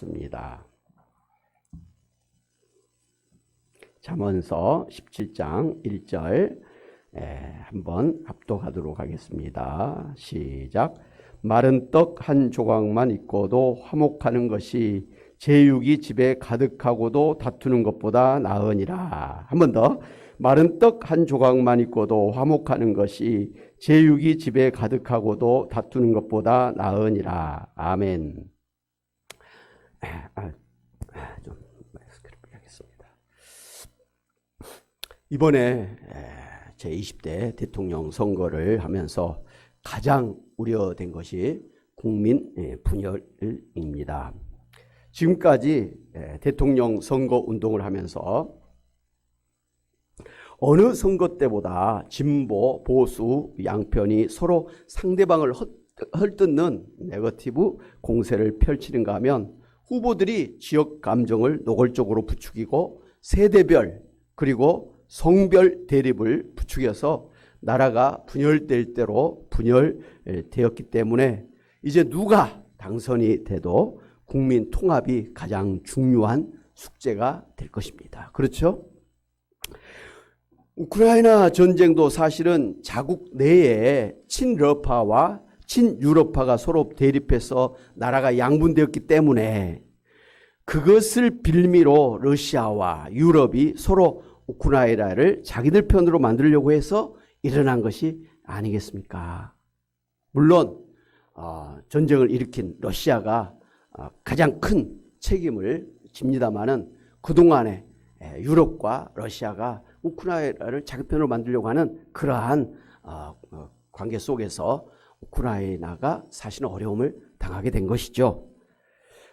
하겠습니다. 잠언서 17장 1절 한번 합독하도록 하겠습니다. 시작. 마른 떡 한 조각만 있고도 화목하는 것이 제육이 집에 가득하고도 다투는 것보다 나으니라. 한 번 더. 마른 떡 한 조각만 있고도 화목하는 것이 제육이 집에 가득하고도 다투는 것보다 나으니라. 아멘. 좀 마스크를 하겠습니다. 이번에 제20대 대통령 선거를 하면서 가장 우려된 것이 국민 분열입니다. 지금까지 대통령 선거 운동을 하면서 어느 선거 때보다 진보, 보수, 양편이 서로 상대방을 헐뜯는 네거티브 공세를 펼치는가 하면 후보들이 지역 감정을 노골적으로 부추기고 세대별 그리고 성별 대립을 부추겨서 나라가 분열될 대로 분열되었기 때문에 이제 누가 당선이 돼도 국민 통합이 가장 중요한 숙제가 될 것입니다. 그렇죠? 우크라이나 전쟁도 사실은 자국 내에 친러파와 친유럽파가 서로 대립해서 나라가 양분되었기 때문에 그것을 빌미로 러시아와 유럽이 서로 우크라이나를 자기들 편으로 만들려고 해서 일어난 것이 아니겠습니까? 물론 전쟁을 일으킨 러시아가 가장 큰 책임을 집니다마는 그동안에 유럽과 러시아가 우크라이나를 자기 편으로 만들려고 하는 그러한 관계 속에서 우크라이나가 사실은 어려움을 당하게 된 것이죠.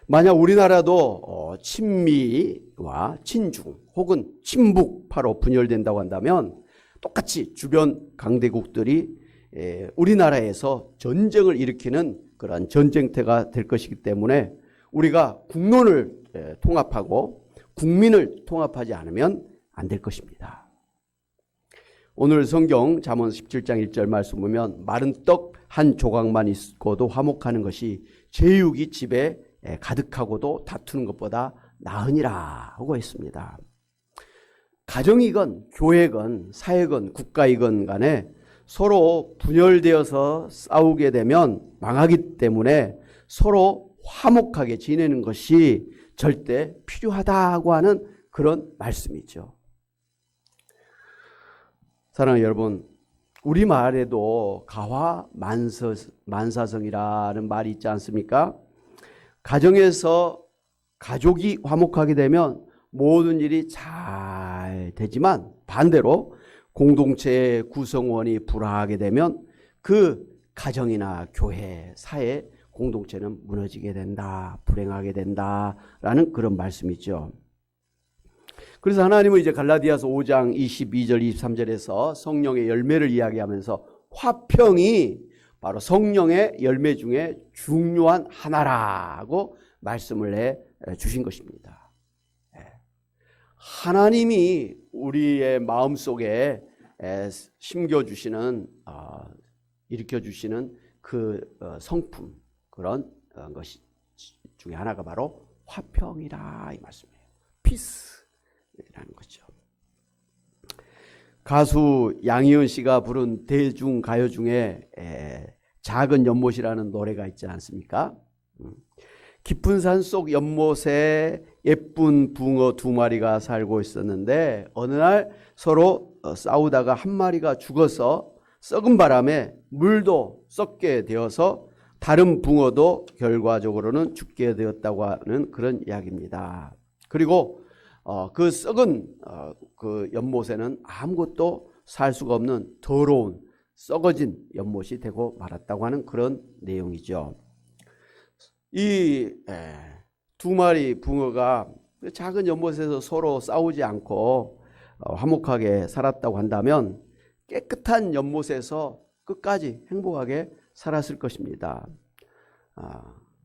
만약 우리나라도 친미와 친중 혹은 친북파로 분열된다고 한다면 똑같이 주변 강대국들이 우리나라에서 전쟁을 일으키는 그런 전쟁터가 될 것이기 때문에 우리가 국론을 통합하고 국민을 통합하지 않으면 안 될 것입니다. 오늘 성경 잠언 17장 1절 말씀 보면 마른 떡 한 조각만 있고도 화목하는 것이 제육이 집에 가득하고도 다투는 것보다 나으니라 하고 있습니다. 가정이건 교회건 사회건 국가이건 간에 서로 분열되어서 싸우게 되면 망하기 때문에 서로 화목하게 지내는 것이 절대 필요하다고 하는 그런 말씀이죠. 사랑하는 여러분, 우리말에도 가화 만사성이라는 말이 있지 않습니까? 가정에서 가족이 화목하게 되면 모든 일이 잘 되지만 반대로 공동체의 구성원이 불화하게 되면 그 가정이나 교회, 사회, 공동체는 무너지게 된다, 불행하게 된다라는 그런 말씀이죠. 그래서 하나님은 이제 갈라디아서 5장 22절 23절에서 성령의 열매를 이야기하면서 화평이 바로 성령의 열매 중에 중요한 하나라고 말씀을 해 주신 것입니다. 하나님이 우리의 마음속에 심겨주시는 일으켜주시는 그 성품 그런 것이 중에 하나가 바로 화평이라 이 말씀이에요. 피스라는 거죠. 가수 양희은 씨가 부른 대중가요 중에 작은 연못이라는 노래가 있지 않습니까? 깊은 산속 연못에 예쁜 붕어 2마리가 살고 있었는데 어느 날 서로 싸우다가 한 마리가 죽어서 썩은 바람에 물도 썩게 되어서 다른 붕어도 결과적으로는 죽게 되었다고 하는 그런 이야기입니다. 그리고 그 썩은 그 연못에는 아무것도 살 수가 없는 더러운 썩어진 연못이 되고 말았다고 하는 그런 내용이죠. 이 2마리 붕어가 작은 연못에서 서로 싸우지 않고 화목하게 살았다고 한다면 깨끗한 연못에서 끝까지 행복하게 살았을 것입니다.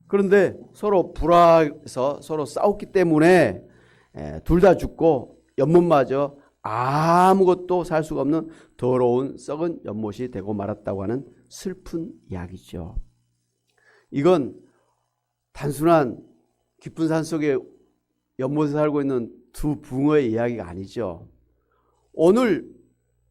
그런데 서로 불화해서 서로 싸웠기 때문에 둘 다 죽고 연못마저 아무것도 살 수가 없는 더러운 썩은 연못이 되고 말았다고 하는 슬픈 이야기죠. 이건 단순한 깊은 산 속에 연못에 살고 있는 두 붕어의 이야기가 아니죠. 오늘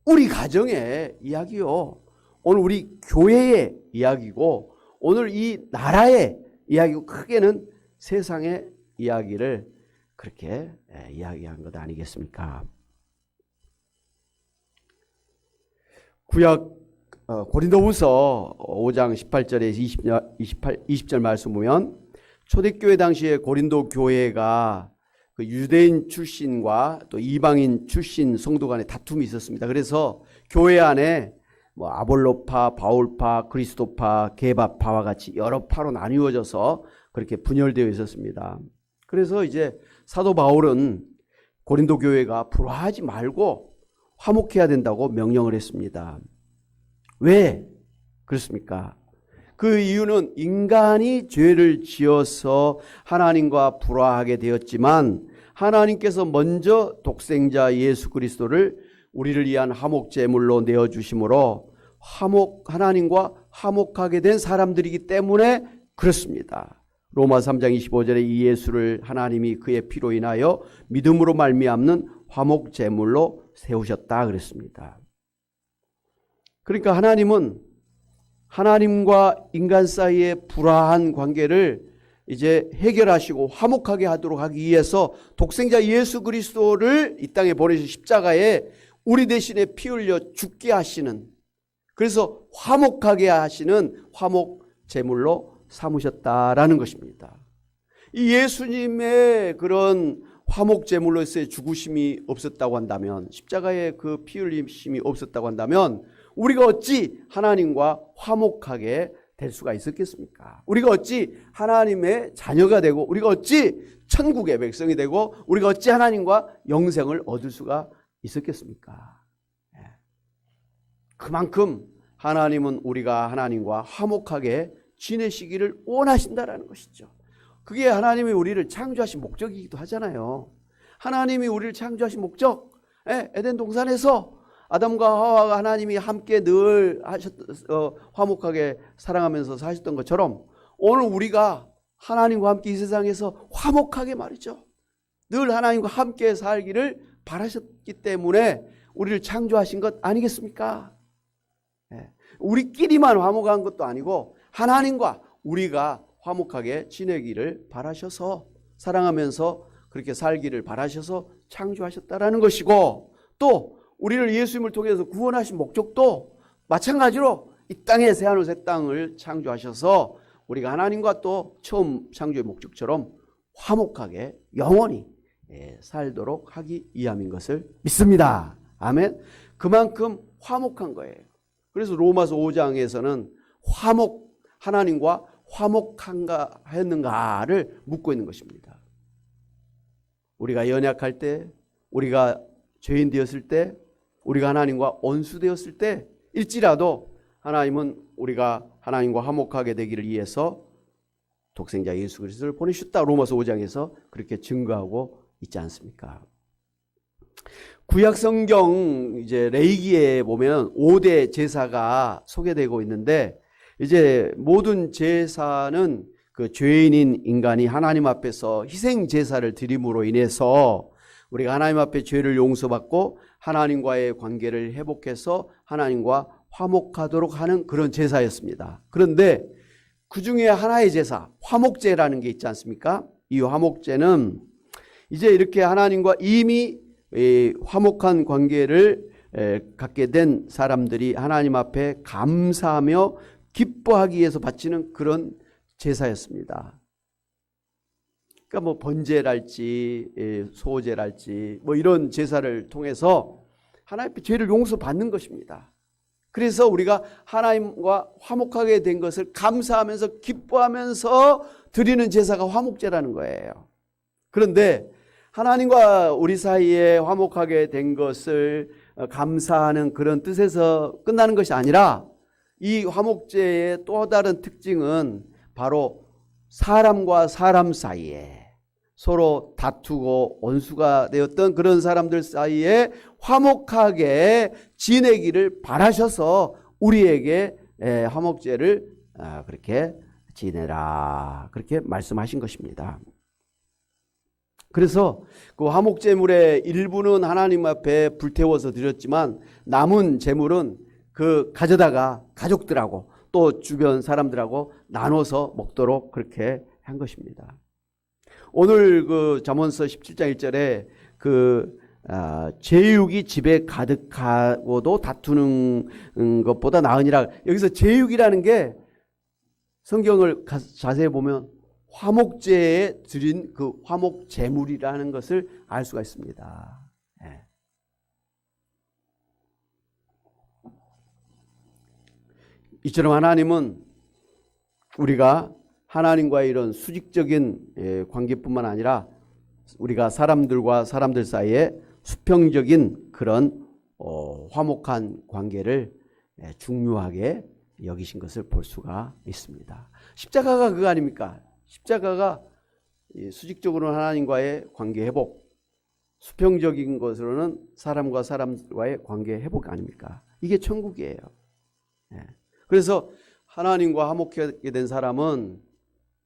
우리 가정의 이야기요. 오늘 우리 교회의 이야기고 오늘 이 나라의 이야기고 크게는 세상의 이야기를 그렇게 이야기한 것 아니겠습니까? 구약 고린도후서 5장 18절에서 20절 말씀 보면 초대교회 당시에 고린도 교회가 그 유대인 출신과 또 이방인 출신 성도 간에 다툼이 있었습니다. 그래서 교회 안에 뭐 아볼로파, 바울파, 그리스도파, 게바파와 같이 여러 파로 나뉘어져서 그렇게 분열되어 있었습니다. 그래서 이제 사도 바울은 고린도 교회가 불화하지 말고 화목해야 된다고 명령을 했습니다. 왜 그렇습니까? 그 이유는 인간이 죄를 지어서 하나님과 불화하게 되었지만 하나님께서 먼저 독생자 예수 그리스도를 우리를 위한 화목제물로 내어주심으로 하나님과 화목하게 된 사람들이기 때문에 그렇습니다. 로마 3장 25절에 이 예수를 하나님이 그의 피로 인하여 믿음으로 말미암는 화목제물로 세우셨다 그랬습니다. 그러니까 하나님은 하나님과 인간 사이의 불화한 관계를 이제 해결하시고 화목하게 하도록 하기 위해서 독생자 예수 그리스도를 이 땅에 보내신 십자가에 우리 대신에 피 흘려 죽게 하시는, 그래서 화목하게 하시는 화목 제물로 삼으셨다라는 것입니다. 이 예수님의 그런 화목 제물로서의 죽으심이 없었다고 한다면, 십자가의 그 피 흘리심이 없었다고 한다면 우리가 어찌 하나님과 화목하게 될 수가 있었겠습니까? 우리가 어찌 하나님의 자녀가 되고 우리가 어찌 천국의 백성이 되고 우리가 어찌 하나님과 영생을 얻을 수가 있었겠습니까? 그만큼 하나님은 우리가 하나님과 화목하게 지내시기를 원하신다라는 것이죠. 그게 하나님이 우리를 창조하신 목적이기도 하잖아요. 하나님이 우리를 창조하신 목적, 에덴 동산에서 아담과 하와가 하나님이 함께 늘 화목하게 사랑하면서 사셨던 것처럼 오늘 우리가 하나님과 함께 이 세상에서 화목하게 말이죠. 늘 하나님과 함께 살기를 바라셨기 때문에 우리를 창조하신 것 아니겠습니까? 우리끼리만 화목한 것도 아니고 하나님과 우리가 화목하게 지내기를 바라셔서 사랑하면서 그렇게 살기를 바라셔서 창조하셨다라는 것이고, 또 우리를 예수님을 통해서 구원하신 목적도 마찬가지로 이 땅에 새하늘 새 땅을 창조하셔서 우리가 하나님과 또 처음 창조의 목적처럼 화목하게 영원히 살도록 하기 위함인 것을 믿습니다. 아멘. 그만큼 화목한 거예요. 그래서 로마서 5장에서는 하나님과 화목한가 했는가를 묻고 있는 것입니다. 우리가 연약할 때, 우리가 죄인 되었을 때, 우리가 하나님과 원수되었을 때 일지라도 하나님은 우리가 하나님과 화목하게 되기를 위해서 독생자 예수 그리스도를 보내셨다. 로마서 5장에서 그렇게 증거하고 있지 않습니까? 구약 성경 이제 레위기에 보면 5대 제사가 소개되고 있는데, 이제 모든 제사는 그 죄인인 인간이 하나님 앞에서 희생 제사를 드림으로 인해서 우리가 하나님 앞에 죄를 용서받고 하나님과의 관계를 회복해서 하나님과 화목하도록 하는 그런 제사였습니다. 그런데 그 중에 하나의 제사, 화목제라는 게 있지 않습니까? 이 화목제는 이제 이렇게 하나님과 이미 화목한 관계를 갖게 된 사람들이 하나님 앞에 감사하며 기뻐하기 위해서 바치는 그런 제사였습니다. 그러니까 뭐 번제랄지 소제랄지 뭐 이런 제사를 통해서 하나님 앞에 죄를 용서받는 것입니다. 그래서 우리가 하나님과 화목하게 된 것을 감사하면서 기뻐하면서 드리는 제사가 화목제라는 거예요. 그런데 하나님과 우리 사이에 화목하게 된 것을 감사하는 그런 뜻에서 끝나는 것이 아니라 이 화목제의 또 다른 특징은 바로 사람과 사람 사이에 서로 다투고 원수가 되었던 그런 사람들 사이에 화목하게 지내기를 바라셔서 우리에게 화목제를 그렇게 지내라, 그렇게 말씀하신 것입니다. 그래서 그 화목 제물의 일부는 하나님 앞에 불태워서 드렸지만 남은 제물은 그 가져다가 가족들하고 또 주변 사람들하고 나눠서 먹도록 그렇게 한 것입니다. 오늘 그 잠언서 17장 1절에 그 제육이 집에 가득하고도 다투는 것보다 나으니라. 여기서 제육이라는 게 성경을 자세히 보면 화목제에 드린 그 화목 제물이라는 것을 알 수가 있습니다. 예. 이처럼 하나님은 우리가 하나님과의 이런 수직적인 관계뿐만 아니라 우리가 사람들과 사람들 사이에 수평적인 그런 화목한 관계를 중요하게 여기신 것을 볼 수가 있습니다. 십자가가 그거 아닙니까? 십자가가 수직적으로는 하나님과의 관계 회복, 수평적인 것으로는 사람과 사람과의 관계 회복 아닙니까? 이게 천국이에요. 그래서 하나님과 화목하게 된 사람은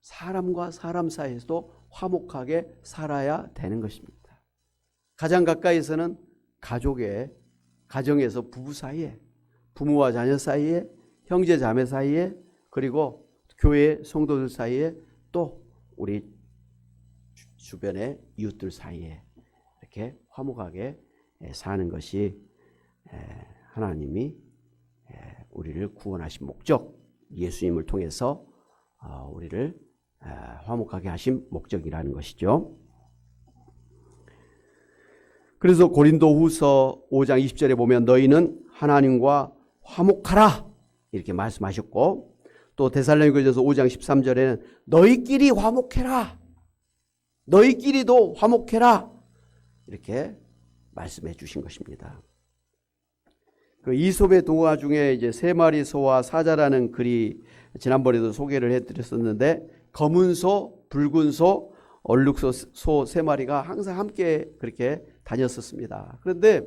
사람과 사람 사이에서도 화목하게 살아야 되는 것입니다. 가장 가까이서는 가정에서 부부 사이에, 부모와 자녀 사이에, 형제 자매 사이에, 그리고 교회 성도들 사이에, 또 우리 주변의 이웃들 사이에 이렇게 화목하게 사는 것이 하나님이 우리를 구원하신 목적, 예수님을 통해서 우리를 화목하게 하신 목적이라는 것이죠. 그래서 고린도후서 5장 20절에 보면 너희는 하나님과 화목하라 이렇게 말씀하셨고, 또 데살로니가전서 5장 13절에는 너희끼리 화목해라, 너희끼리도 화목해라 이렇게 말씀해 주신 것입니다. 그 이솝의 동화 중에 이제 세 마리 소와 사자라는 글이 지난번에도 소개를 해드렸었는데, 검은 소, 붉은 소, 얼룩소 소 세 마리가 항상 함께 그렇게 다녔었습니다. 그런데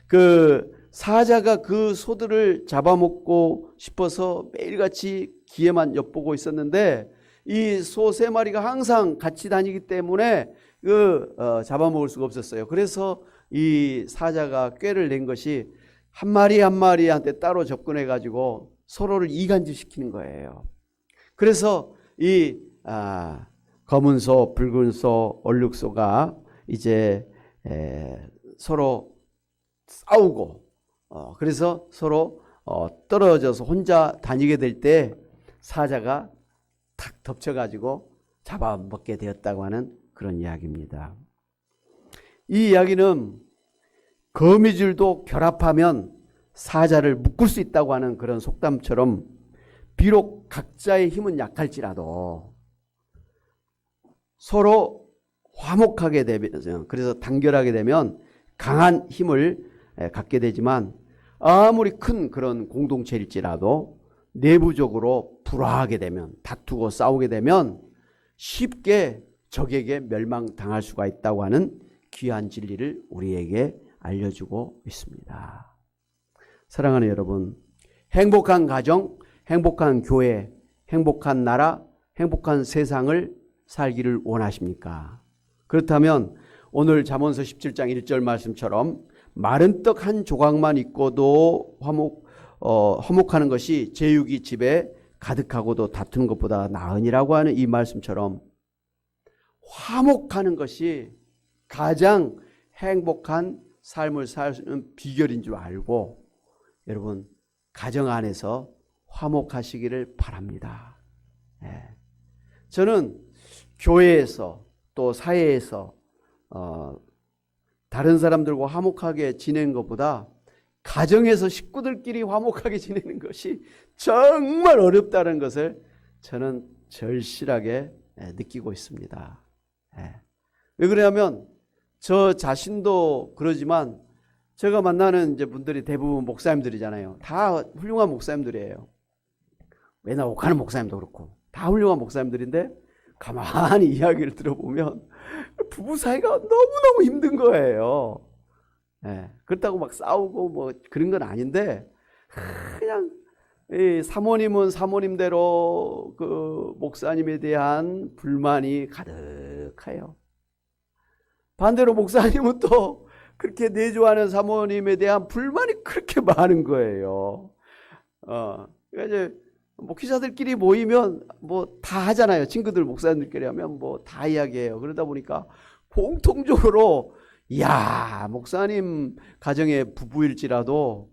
그 사자가 그 소들을 잡아먹고 싶어서 매일같이 기회만 엿보고 있었는데, 이 소 세 마리가 항상 같이 다니기 때문에 잡아먹을 수가 없었어요. 그래서 이 사자가 꾀를 낸 것이 한 마리 한 마리한테 따로 접근해 가지고 서로를 이간질시키는 거예요. 그래서 이 검은 소, 붉은 소, 얼룩소가 이제 서로 싸우고 그래서 서로 떨어져서 혼자 다니게 될 때 사자가 탁 덮쳐가지고 잡아먹게 되었다고 하는 그런 이야기입니다. 이 이야기는 거미줄도 결합하면 사자를 묶을 수 있다고 하는 그런 속담처럼, 비록 각자의 힘은 약할지라도 서로 화목하게 되면, 그래서 단결하게 되면 강한 힘을 갖게 되지만, 아무리 큰 그런 공동체일지라도 내부적으로 불화하게 되면, 다투고 싸우게 되면 쉽게 적에게 멸망당할 수가 있다고 하는 귀한 진리를 우리에게 알려주고 있습니다. 사랑하는 여러분, 행복한 가정, 행복한 교회, 행복한 나라, 행복한 세상을 살기를 원하십니까? 그렇다면 오늘 잠언서 17장 1절 말씀처럼 마른 떡 한 조각만 있고도 화목하는 것이 제육이 집에 가득하고도 다투는 것보다 나으니라고 하는 이 말씀처럼, 화목하는 것이 가장 행복한 삶을 사는 비결인 줄 알고 여러분 가정 안에서 화목하시기를 바랍니다. 저는 교회에서 또 사회에서 다른 사람들과 화목하게 지내는 것보다 가정에서 식구들끼리 화목하게 지내는 것이 정말 어렵다는 것을 저는 절실하게 느끼고 있습니다. 왜 그러냐면 저 자신도 그러지만 제가 만나는 이제 분들이 대부분 목사님들이잖아요. 다 훌륭한 목사님들이에요. 맨날 옥하는 목사님도 그렇고 다 훌륭한 목사님들인데 가만히 이야기를 들어보면 부부 사이가 너무너무 힘든 거예요. 그렇다고 막 싸우고 뭐 그런 건 아닌데, 그냥 사모님은 사모님대로 그 목사님에 대한 불만이 가득해요. 반대로 목사님은 또 그렇게 내조하는 사모님에 대한 불만이 그렇게 많은 거예요. 그러니까 이제 목회자들끼리 모이면 뭐 다 하잖아요. 친구들 목사님들끼리 하면 뭐 다 이야기해요. 그러다 보니까 공통적으로 야, 목사님 가정의 부부일지라도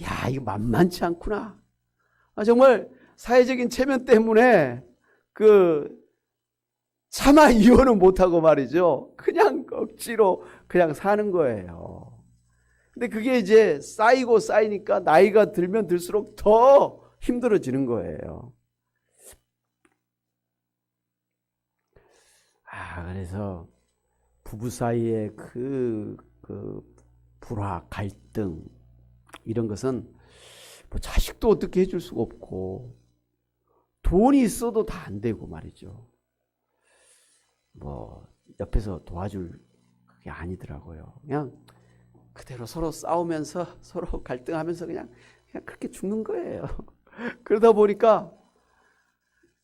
야, 이거 만만치 않구나. 정말 사회적인 체면 때문에 차마 이혼은 못하고 말이죠. 그냥 억지로 그냥 사는 거예요. 근데 그게 이제 쌓이고 쌓이니까 나이가 들면 들수록 더 힘들어지는 거예요. 그래서 부부 사이에 그 불화, 갈등 이런 것은 뭐 자식도 어떻게 해줄 수가 없고 돈이 있어도 다 안 되고 말이죠. 뭐 옆에서 도와줄 그게 아니더라고요. 그냥 그대로 서로 싸우면서 서로 갈등하면서 그냥 그렇게 죽는 거예요. 그러다 보니까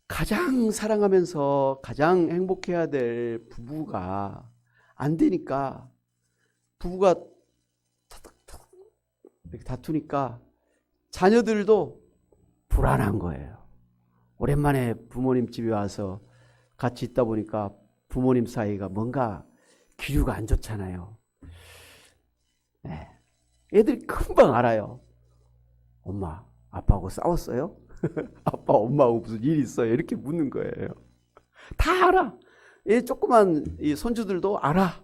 가장 사랑하면서 가장 행복해야 될 부부가 안 되니까 부부가 이렇게 다투니까 자녀들도 불안한 거예요. 오랜만에 부모님 집에 와서 같이 있다 보니까 부모님 사이가 뭔가 기류가 안 좋잖아요. 네. 애들이 금방 알아요. 엄마, 아빠하고 싸웠어요? 아빠, 엄마하고 무슨 일 있어요? 이렇게 묻는 거예요. 다 알아. 이 조그만 이 손주들도 알아.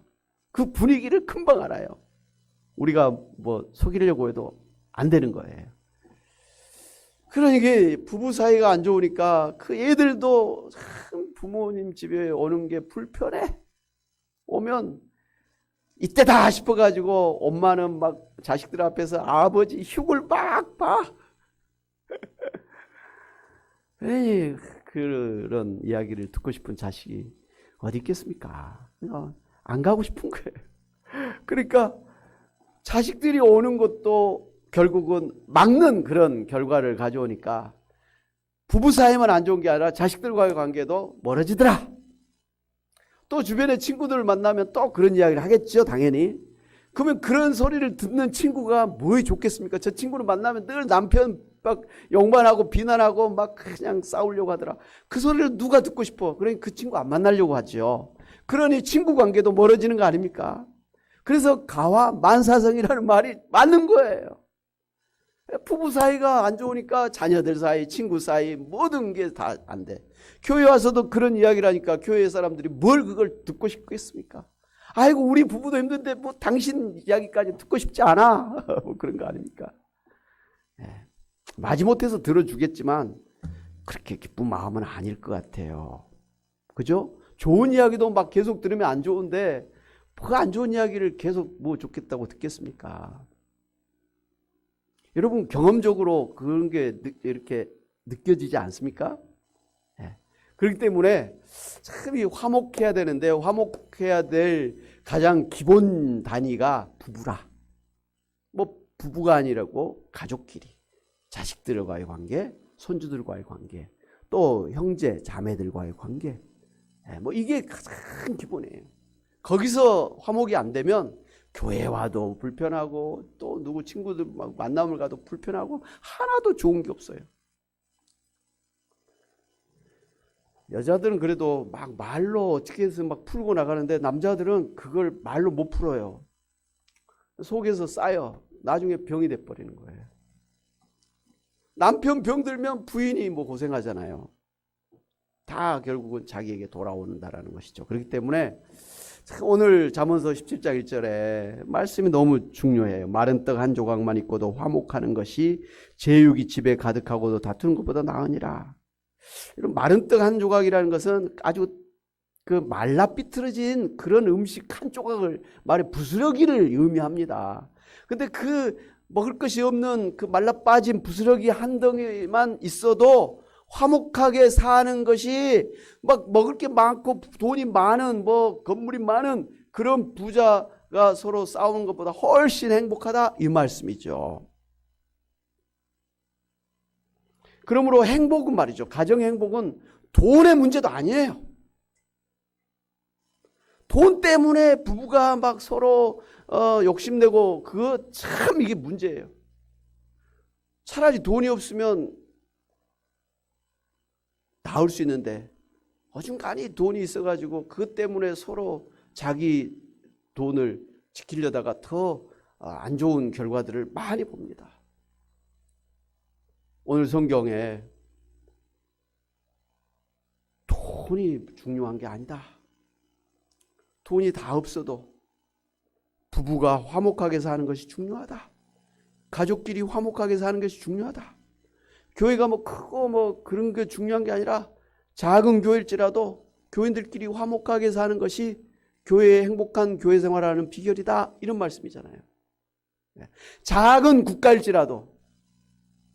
그 분위기를 금방 알아요. 우리가 뭐 속이려고 해도 안 되는 거예요. 그러니까 부부 사이가 안 좋으니까 그 애들도 참 부모님 집에 오는 게 불편해. 오면 이때다 싶어가지고 엄마는 막 자식들 앞에서 아버지 흉을 막 봐. 그런 이야기를 듣고 싶은 자식이 어디 있겠습니까? 안 가고 싶은 거예요. 그러니까 자식들이 오는 것도 결국은 막는 그런 결과를 가져오니까 부부 사이만 안 좋은 게 아니라 자식들과의 관계도 멀어지더라. 또 주변의 친구들을 만나면 또 그런 이야기를 하겠죠, 당연히. 그러면 그런 소리를 듣는 친구가 뭐에 좋겠습니까? 저 친구를 만나면 늘 남편 막 욕만하고 비난하고 막 그냥 싸우려고 하더라. 그 소리를 누가 듣고 싶어? 그러니 그 친구 안 만나려고 하죠. 그러니 친구 관계도 멀어지는 거 아닙니까? 그래서 가와 만사성이라는 말이 맞는 거예요. 부부 사이가 안 좋으니까 자녀들 사이, 친구 사이 모든 게 다 안 돼. 교회 와서도 그런 이야기를 하니까 교회 사람들이 뭘 그걸 듣고 싶겠습니까? 아이고 우리 부부도 힘든데 뭐 당신 이야기까지 듣고 싶지 않아. 뭐 그런 거 아닙니까? 네. 마지못해서 들어주겠지만 그렇게 기쁜 마음은 아닐 것 같아요. 그죠? 좋은 이야기도 막 계속 들으면 안 좋은데 그 안 좋은 이야기를 계속 뭐 좋겠다고 듣겠습니까? 여러분 경험적으로 그런 게 이렇게 느껴지지 않습니까? 네. 그렇기 때문에 참 화목해야 되는데 화목해야 될 가장 기본 단위가 부부라. 뭐 부부가 아니라고 가족끼리, 자식들과의 관계, 손주들과의 관계, 또 형제, 자매들과의 관계. 네. 뭐 이게 가장 기본이에요. 거기서 화목이 안 되면 교회 와도 불편하고 또 누구 친구들 만남을 가도 불편하고 하나도 좋은 게 없어요. 여자들은 그래도 막 말로 어떻게 해서 막 풀고 나가는데 남자들은 그걸 말로 못 풀어요. 속에서 쌓여 나중에 병이 돼버리는 거예요. 남편 병 들면 부인이 뭐 고생하잖아요. 다 결국은 자기에게 돌아온다라는 것이죠. 그렇기 때문에 오늘 잠언서 17장 1절에 말씀이 너무 중요해요. 마른 떡 한 조각만 있고도 화목하는 것이 제육이 집에 가득하고도 다투는 것보다 나으니라. 이런 마른 떡 한 조각이라는 것은 아주 그 말라 삐뚤어진 그런 음식 한 조각을 말해 부스러기를 의미합니다. 근데 그 먹을 것이 없는 그 말라 빠진 부스러기 한 덩이만 있어도 화목하게 사는 것이 막 먹을 게 많고 돈이 많은 뭐 건물이 많은 그런 부자가 서로 싸우는 것보다 훨씬 행복하다 이 말씀이죠. 그러므로 행복은 말이죠. 가정 행복은 돈의 문제도 아니에요. 돈 때문에 부부가 막 서로 욕심내고 그거 참 이게 문제예요. 차라리 돈이 없으면 나을 수 있는데 어중간히 돈이 있어가지고 그것 때문에 서로 자기 돈을 지키려다가 더 안 좋은 결과들을 많이 봅니다. 오늘 성경에 돈이 중요한 게 아니다. 돈이 다 없어도 부부가 화목하게 사는 것이 중요하다. 가족끼리 화목하게 사는 것이 중요하다. 교회가 뭐 크고 뭐 그런 게 중요한 게 아니라 작은 교회일지라도 교인들끼리 화목하게 사는 것이 교회의 행복한 교회 생활하는 비결이다. 이런 말씀이잖아요. 작은 국가일지라도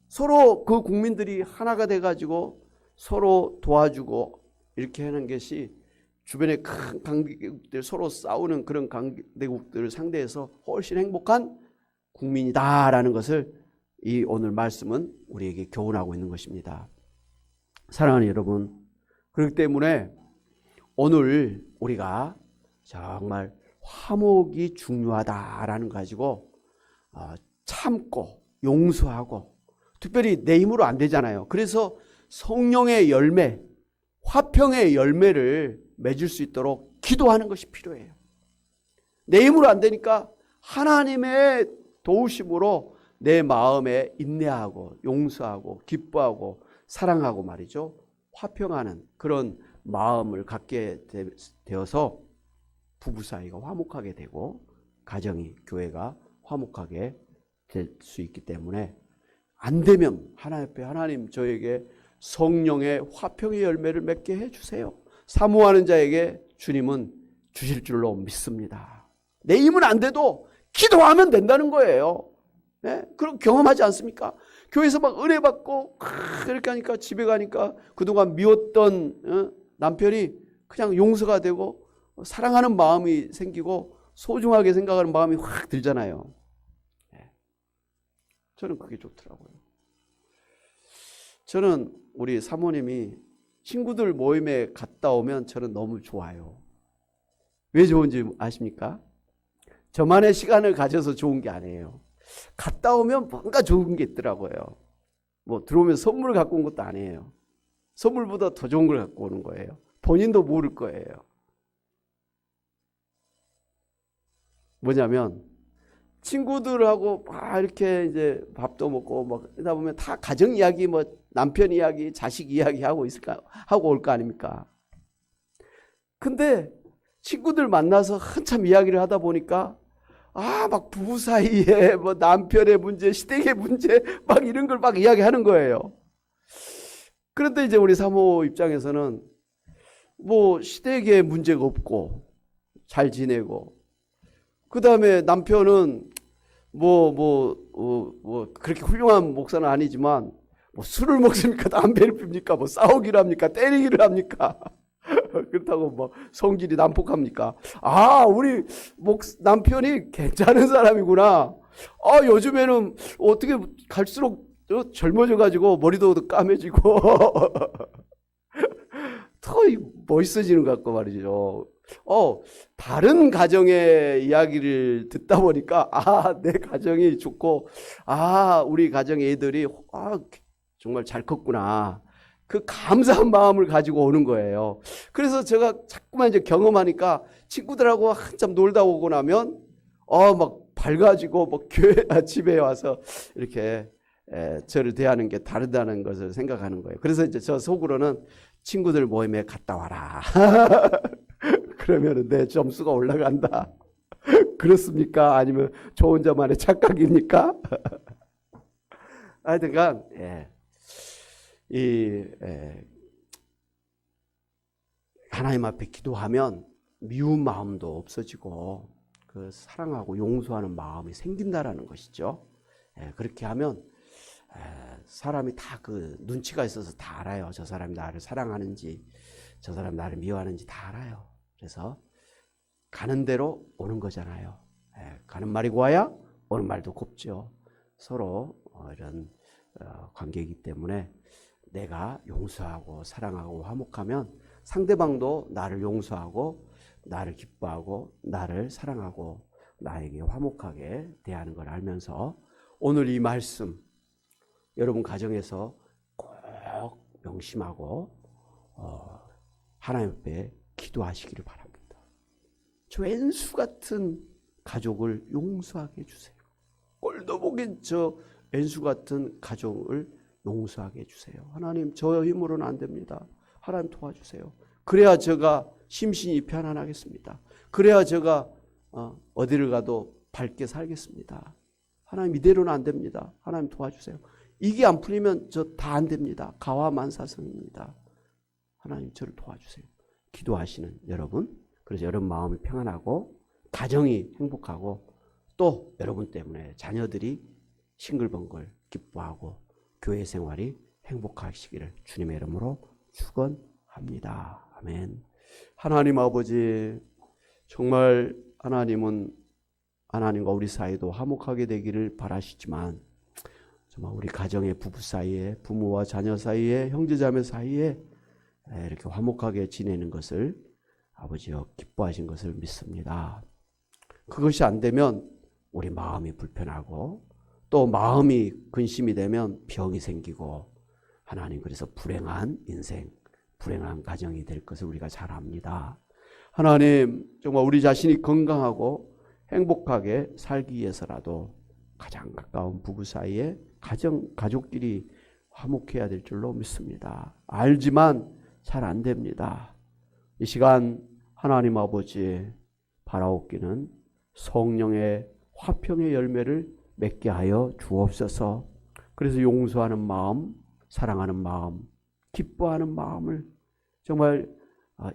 서로 그 국민들이 하나가 돼가지고 서로 도와주고 이렇게 하는 것이 주변의 큰 강대국들 서로 싸우는 그런 강대국들을 상대해서 훨씬 행복한 국민이다라는 것을 이 오늘 말씀은 우리에게 교훈하고 있는 것입니다. 사랑하는 여러분, 그렇기 때문에 오늘 우리가 정말 화목이 중요하다라는 거 가지고 참고 용서하고, 특별히 내 힘으로 안 되잖아요. 그래서 성령의 열매, 화평의 열매를 맺을 수 있도록 기도하는 것이 필요해요. 내 힘으로 안 되니까 하나님의 도우심으로 내 마음에 인내하고 용서하고 기뻐하고 사랑하고 말이죠, 화평하는 그런 마음을 갖게 되어서 부부 사이가 화목하게 되고 가정이, 교회가 화목하게 될 수 있기 때문에, 안 되면 하나님 앞에 하나님 저에게 성령의 화평의 열매를 맺게 해주세요. 사모하는 자에게 주님은 주실 줄로 믿습니다. 내 힘은 안 돼도 기도하면 된다는 거예요. 네? 그럼 경험하지 않습니까? 교회에서 막 은혜 받고 그렇게 하니까 집에 가니까 그동안 미웠던 남편이 그냥 용서가 되고 사랑하는 마음이 생기고 소중하게 생각하는 마음이 확 들잖아요. 네. 저는 그게 좋더라고요. 저는 우리 사모님이 친구들 모임에 갔다 오면 저는 너무 좋아요. 왜 좋은지 아십니까? 저만의 시간을 가져서 좋은 게 아니에요. 갔다 오면 뭔가 좋은 게 있더라고요. 뭐 들어오면 선물을 갖고 온 것도 아니에요. 선물보다 더 좋은 걸 갖고 오는 거예요. 본인도 모를 거예요. 뭐냐면 친구들하고 막 이렇게 이제 밥도 먹고 막 하다 보면 다 가정 이야기, 뭐 남편 이야기, 자식 이야기 하고 올 거 아닙니까? 근데 친구들 만나서 한참 이야기를 하다 보니까 막 부부 사이에 뭐 남편의 문제, 시댁의 문제 막 이런 걸 막 이야기하는 거예요. 그런데 이제 우리 사모 입장에서는 뭐 시댁에 문제가 없고 잘 지내고, 그 다음에 남편은 그렇게 훌륭한 목사는 아니지만 뭐 술을 먹습니까? 담배를 핍니까? 뭐 싸우기를 합니까? 때리기를 합니까? 그렇다고 뭐 성질이 난폭합니까? 우리 남편이 괜찮은 사람이구나. 요즘에는 어떻게 갈수록 젊어져가지고 머리도 까매지고 더 멋있어지는 것 같고 말이죠. 다른 가정의 이야기를 듣다 보니까 내 가정이 좋고 우리 가정의 애들이 정말 잘 컸구나, 그 감사한 마음을 가지고 오는 거예요. 그래서 제가 자꾸만 이제 경험하니까 친구들하고 한참 놀다 오고 나면 막 밝아지고 뭐 집에 와서 이렇게 저를 대하는 게 다르다는 것을 생각하는 거예요. 그래서 이제 저 속으로는 친구들 모임에 갔다 와라. 그러면 내 점수가 올라간다. 그렇습니까? 아니면 저 혼자만의 착각입니까? 하여튼간 하나님 앞에 기도하면 미운 마음도 없어지고 그 사랑하고 용서하는 마음이 생긴다라는 것이죠. 그렇게 하면 사람이 다 그 눈치가 있어서 다 알아요. 저 사람이 나를 사랑하는지, 저 사람이 나를 미워하는지 다 알아요. 그래서 가는 대로 오는 거잖아요. 가는 말이 고와야 오는 말도 곱죠. 서로 이런 관계이기 때문에 내가 용서하고 사랑하고 화목하면 상대방도 나를 용서하고 나를 기뻐하고 나를 사랑하고 나에게 화목하게 대하는 걸 알면서 오늘 이 말씀 여러분 가정에서 꼭 명심하고 하나님 앞에 기도하시기를 바랍니다. 저 왼수 같은 가족을 용서하게 해주세요. 꼴도 보긴 저 왼수 같은 가족을 용서하게 해주세요. 하나님, 저 힘으로는 안 됩니다. 하나님 도와주세요. 그래야 제가 심신이 편안하겠습니다. 그래야 제가 어디를 가도 밝게 살겠습니다. 하나님, 이대로는 안 됩니다. 하나님 도와주세요. 이게 안 풀리면 저 다 안 됩니다. 가와만사성입니다. 하나님, 저를 도와주세요. 기도하시는 여러분, 그래서 여러분 마음이 평안하고 가정이 행복하고 또 여러분 때문에 자녀들이 싱글벙글 기뻐하고 교회 생활이 행복하시기를 주님의 이름으로 축원합니다. 아멘. 하나님 아버지, 정말 하나님은 하나님과 우리 사이도 화목하게 되기를 바라시지만 정말 우리 가정의 부부 사이에, 부모와 자녀 사이에, 형제자매 사이에 이렇게 화목하게 지내는 것을 아버지여 기뻐하신 것을 믿습니다. 그것이 안 되면 우리 마음이 불편하고 또 마음이 근심이 되면 병이 생기고 하나님, 그래서 불행한 인생, 불행한 가정이 될 것을 우리가 잘 압니다. 하나님, 정말 우리 자신이 건강하고 행복하게 살기 위해서라도 가장 가까운 부부 사이에 가족끼리 화목해야 될 줄로 믿습니다. 알지만 잘 안 됩니다. 이 시간 하나님 아버지 바라옵기는 성령의 화평의 열매를 맺게 하여 주옵소서. 그래서 용서하는 마음, 사랑하는 마음, 기뻐하는 마음을 정말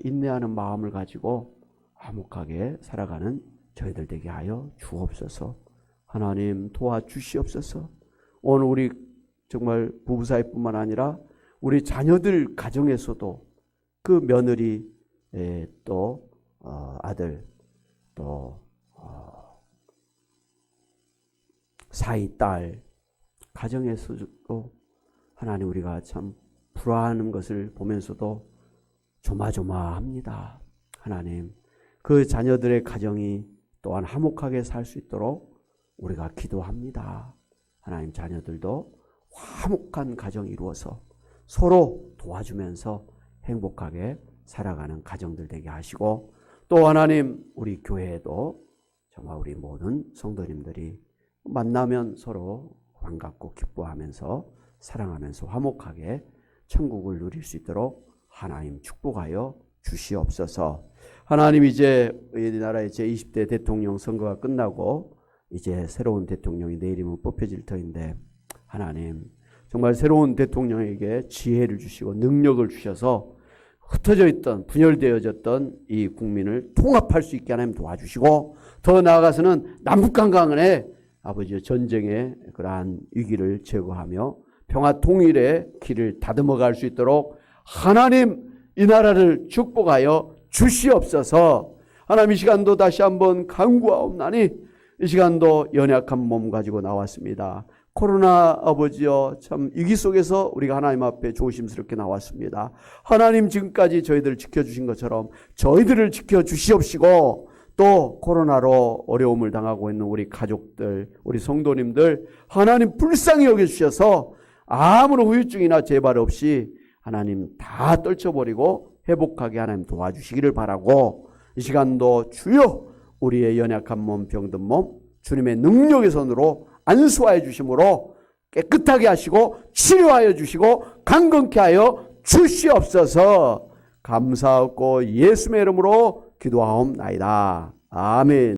인내하는 마음을 가지고 화목하게 살아가는 저희들 되게 하여 주옵소서. 하나님 도와주시옵소서. 오늘 우리 정말 부부 사이뿐만 아니라 우리 자녀들 가정에서도 그 며느리 또 아들 또 사이 딸 가정에서도 하나님 우리가 참 불화하는 것을 보면서도 조마조마합니다. 하나님, 그 자녀들의 가정이 또한 화목하게 살 수 있도록 우리가 기도합니다. 하나님, 자녀들도 화목한 가정 이루어서 서로 도와주면서 행복하게 살아가는 가정들 되게 하시고, 또 하나님 우리 교회에도 정말 우리 모든 성도님들이 만나면 서로 반갑고 기뻐하면서 사랑하면서 화목하게 천국을 누릴 수 있도록 하나님 축복하여 주시옵소서. 하나님, 이제 우리나라의 제20대 대통령 선거가 끝나고 이제 새로운 대통령이 내일이면 뽑혀질 터인데, 하나님 정말 새로운 대통령에게 지혜를 주시고 능력을 주셔서 흩어져 있던, 분열되어졌던 이 국민을 통합할 수 있게 하나님 도와주시고, 더 나아가서는 남북한간의 아버지의 전쟁의 그러한 위기를 제거하며 평화 통일의 길을 다듬어 갈 수 있도록 하나님 이 나라를 축복하여 주시옵소서. 하나님, 이 시간도 다시 한번 간구하옵나니 이 시간도 연약한 몸 가지고 나왔습니다. 코로나 아버지여, 참 위기 속에서 우리가 하나님 앞에 조심스럽게 나왔습니다. 하나님, 지금까지 저희들을 지켜주신 것처럼 저희들을 지켜주시옵시고, 또 코로나로 어려움을 당하고 있는 우리 가족들, 우리 성도님들 하나님 불쌍히 여겨주셔서 아무런 후유증이나 재발 없이 하나님 다 떨쳐버리고 회복하게 하나님 도와주시기를 바라고, 이 시간도 주여 우리의 연약한 몸, 병든 몸 주님의 능력의 손으로 안수하여 주심으로 깨끗하게 하시고 치료하여 주시고 강건케 하여 주시옵소서. 감사하고 예수의 이름으로 기도하옵나이다. 아멘.